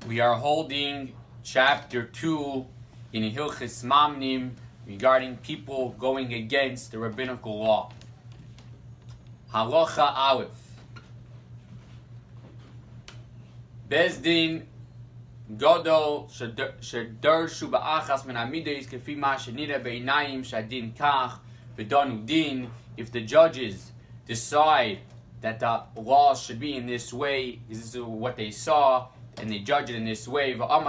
We are holding chapter 2 in Hilchos mamrim regarding people going against the rabbinical law. Halacha Aleph. Bezdin Godol Shadarshu Ba'achas Min Amides Kefi Ma Shenira Be'inayim Shadin Kach V'Donu Din. If the judges decide that the law should be in this way, this is what they saw, and they judge it in this way. We start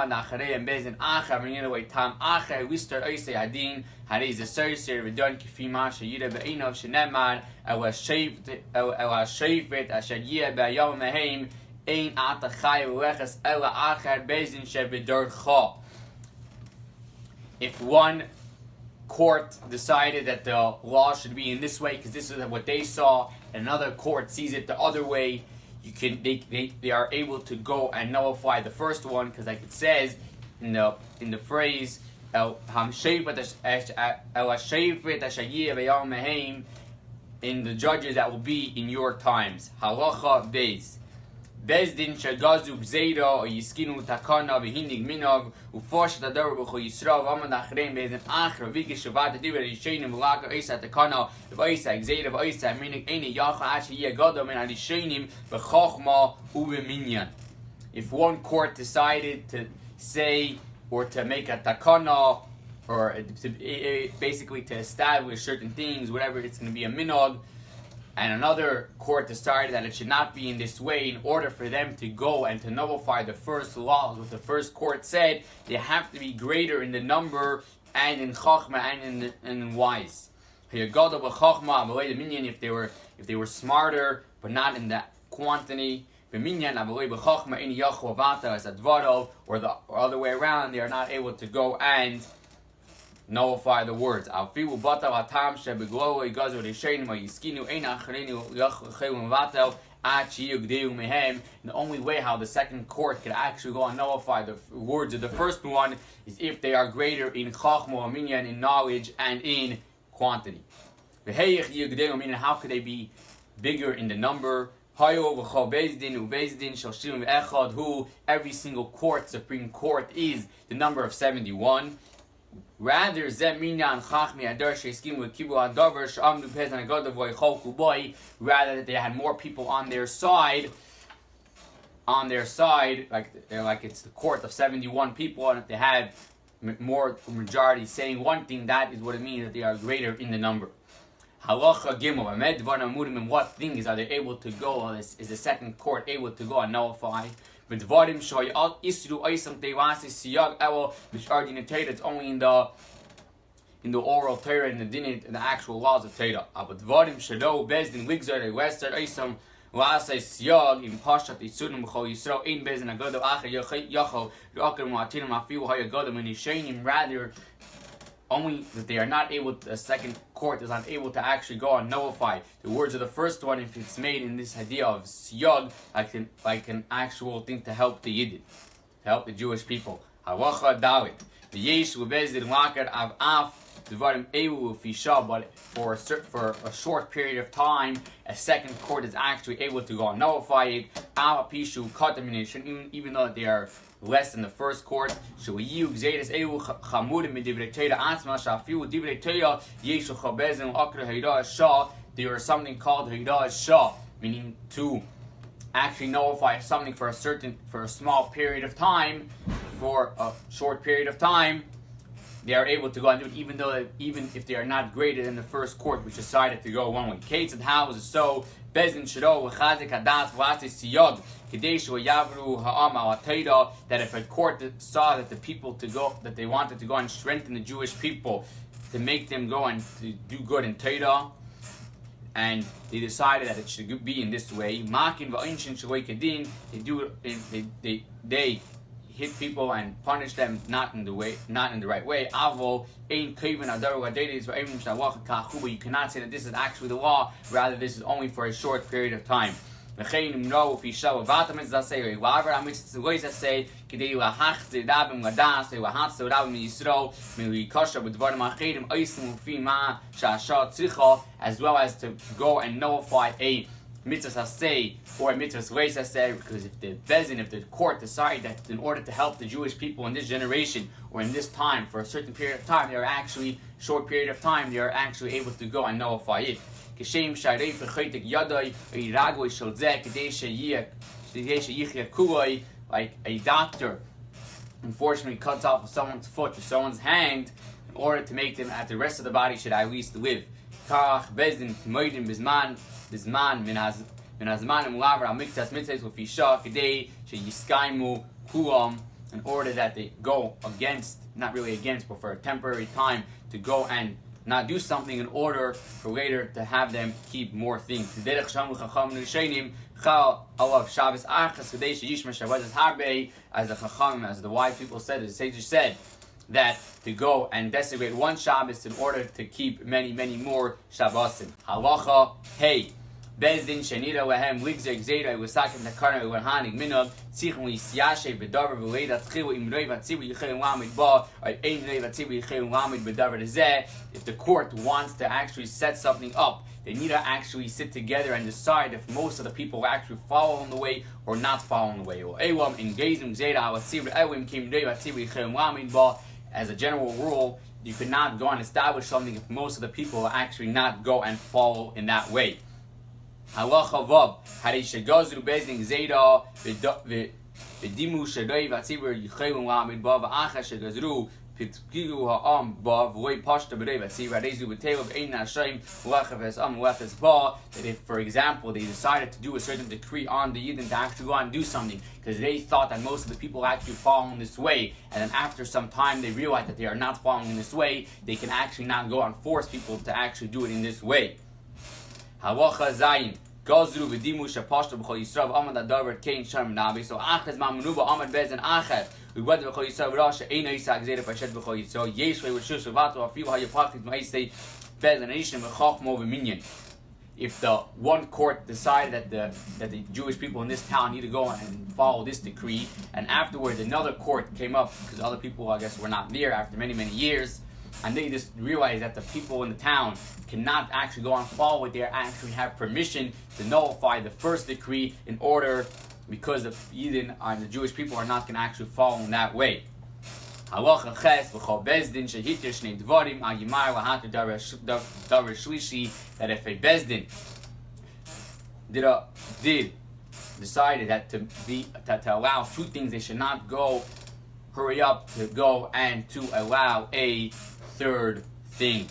Oisei Adin, Hariz Asser, Vidon Kifima, Shayida Be'inov, Shenemar, Ela Shafet, Ashadiyah Be'ayom Mehem, Ein Atachai, Lechas, Ela Achar, Bezin Shevidor Cha. If one court decided that the law should be in this way because this is what they saw, and another court sees it the other way, they are able to go and nullify the first one, because like it says in the phrase in the judges that will be in your times. Halacha Beis. Bezdin shagazu bzeira or yiskinu takana behinig minog ufosh tadar b'cho yisrael v'amad achrein bezdin achra v'ike shavat diver yishayim v'laka oisa takana v'oisa gzeira v'oisa minig eni yacha ashi yagado min adishayim v'chochma uveminyan. If one court decided to say or to make a takana, or basically to establish certain things, whatever, it's going to be a minog, and another court decided that it should not be in this way, in order for them to go and to nullify the first laws, what the first court said, they have to be greater in the number and in chachma and in wise. If they were smarter but not in that quantity, or the other way around, they are not able to go and nullify the words. The only way how the second court can actually go and nullify the words of the first one is if they are greater in chachma, in knowledge, and in quantity. How could they be bigger in the number? Who every single court, Supreme Court, is the number of 71. Rather, rather that they had more people on their side, like it's the court of 71 people, and if they have more majority saying one thing, that is what it means that they are greater in the number. Halacha Gimel. And what things are they able to go? Is the second court able to go and nullify? It's only in the oral Torah and the actual laws of Torah. Rather, only that they are not able to, the second court is not able to actually go and nullify the words of the first one if it's made in this idea of siyag, like an actual thing to help the Yidden, to help the Jewish people. Halacha Dalit. The yesh uvezid lakar av af dvarim evu fisha, but for a short period of time, a second court is actually able to go and nullify it. Av pishu katamination, even though they are less than the first court. There is something called Haidah Shah, meaning to actually nullify something for a small period of time, for a short period of time. They are able to go and do it, even if they are not greater than the first court, which decided to go one way. Kates and how is it so? Bezin Shiro Chazik Hadas Vasi Siyog Kadeshu Yavru Ha'am Al that if a court saw that the people that they wanted to go and strengthen the Jewish people, to make them go and to do good in Torah, and they decided that it should be in this way, Makin Va'inshin Shalei Kadin, they hit people and punish them not in the right way. Avo ein kevin adaru hadedis v'ayim shalach kachu. But you cannot say that this is actually the law. Rather, this is only for a short period of time. V'chein no if yishav avatam is zasei v'avar amitzis lois zasei kidei lahach zedabim ladas lahach zedabim yisro milikasha b'dvarim achedim oisim ufi ma shasha tzricha, as well as to go and nullify a mitzvahs hasei or mitzvahs leis hasei, because if the court decide that in order to help the Jewish people in this generation or in this time for a certain period of time, they are actually able to go and nullify it. Like a doctor unfortunately cuts off someone's foot or someone's hand in order to make them, at the rest of the body should at least live. In order that they go against, not really against, but for a temporary time, to go and not do something in order for later to have them keep more things. As the Chacham, as the wise people said, as the sages said, that to go and desecrate one Shabbos in order to keep many, many more Shabbosim. Halacha, hey. Bezdin shenira lehem ligzer gzeira usakim takana uhanig minov tzichem lisyashe bedavar v'leida tchilu imrei v'tzivu yichel lamid ba or ein rei v'tzivu yichel lamid bedavar zeh. If the court wants to actually set something up, they need to actually sit together and decide if most of the people are actually following the way or not following the way. As a general rule, you could not go and establish something if most of the people actually not go and follow in that way. Halacha vav, hari shegazru bezdin gzeira v'dimu shadei v'atzibur yichayim lamid ba v'acha shegazru pitkigu ha'am ba v'loi pashta b'rei v'atzibur arezu b'teva v'ein nashayim v'lechav es'am v'lechaz ba. That if, for example, they decided to do a certain decree on the Yidden to actually go and do something because they thought that most of the people are actually following this way, and then after some time they realize that they are not following this way, they can actually not go and force people to actually do it in this way. Halacha zayin gazru v'dimu shapashta b'chol Yisrael v'amad adavar kein sharm nabi. So achaz mamruba amad bezin achad v'gvad b'chol Yisrael v'rasha eina yisak zera pashet b'chol Yisrael yeshvei v'shush v'vato afilu hayapachit ma'isei bezin anishim v'chachmo v'minyan. If the one court decided that the Jewish people in this town need to go and follow this decree, and afterwards another court came up because other people, I guess, were not there after many, many years, and they just realized that the people in the town cannot actually go and follow it. They actually have permission to nullify the first decree in order, because the Yidden and the Jewish people are not going to actually follow in that way. Halacha ches v'chol bezdin shehitir shnei dvarim al yimar lahater davar shlishi, that if a bezdin did decided that to allow two things, they should not go hurry up to go and to allow a third thing.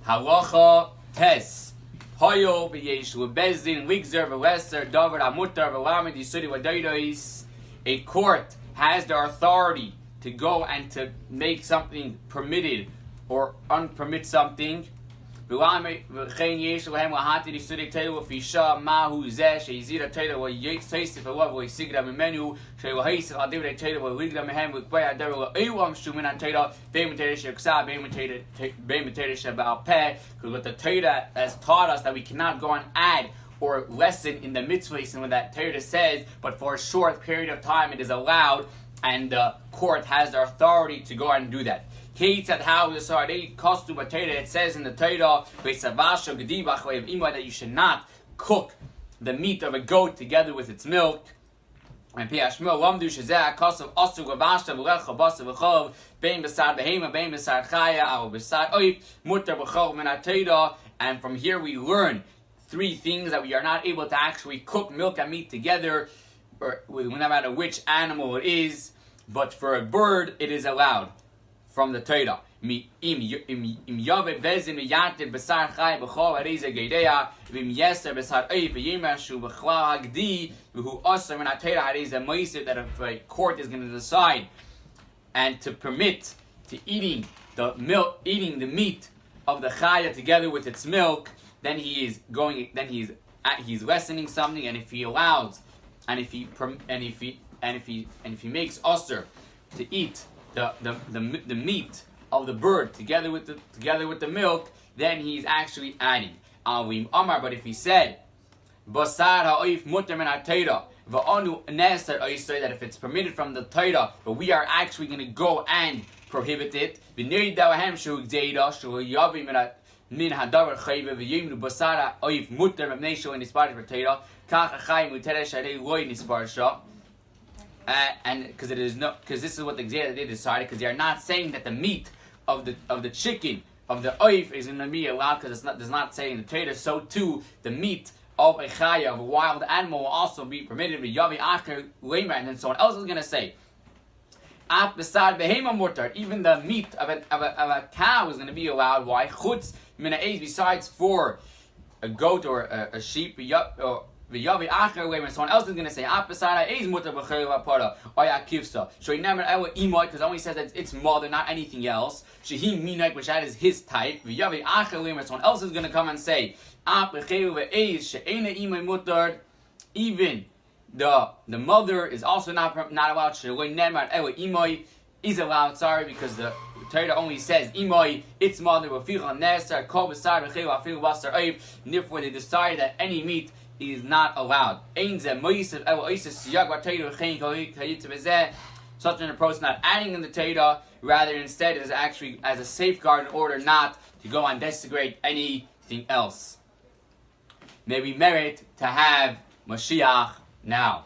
Halacha tes hoyo v'yesh lebezdin ligzer v'leser davar amutar v'lamed yisuri v'daydois. A court has the authority to go and to make something permitted or unpermit something. If what the Torah has taught us, that we cannot go and add or lessen in the mitzvahs and what that Torah says, but for a short period of time it is allowed, and the court has the authority to go and do that. It says in the Torah that you should not cook the meat of a goat together with its milk. And from here we learn three things: that we are not able to actually cook milk and meat together, or no matter which animal it is, but for a bird it is allowed from the Torah. If a court is going to decide and to permit to eating the meat of the chaya together with its milk, then he's lessening something. And if he allows, and if he makes usher to eat the meat of the bird together with the milk, then he's actually adding. But if he said basar ha'oif mutar min ha'Torah va'anu neser oisay, that if it's permitted from the Torah, but we are actually going to go and prohibit it, min hadavar chayve v'yimnu basara oif mutter mebnei shel nispar v'teira kach achayim uteresh sharei loy nispar shah. And because this is what the Gzera they decided, because they are not saying that the meat of the chicken of the oif is going to be allowed, because does not say in the Torah. So too the meat of a chaya, of a wild animal, will also be permitted. And then someone else is going to say, even the meat of a cow is going to be allowed. Why? Besides for a goat or a sheep, or someone else is going to say, because only says that it's mother, not anything else. Which that is his type. Someone else is going to come and say, even the mother is also not allowed. Is allowed, sorry, because the Torah only says imoy, its mother, and therefore they decided that any meat is not allowed. Such an approach not adding in the Torah, rather instead is actually as a safeguard in order not to go and desecrate anything else. May we merit to have Mashiach now.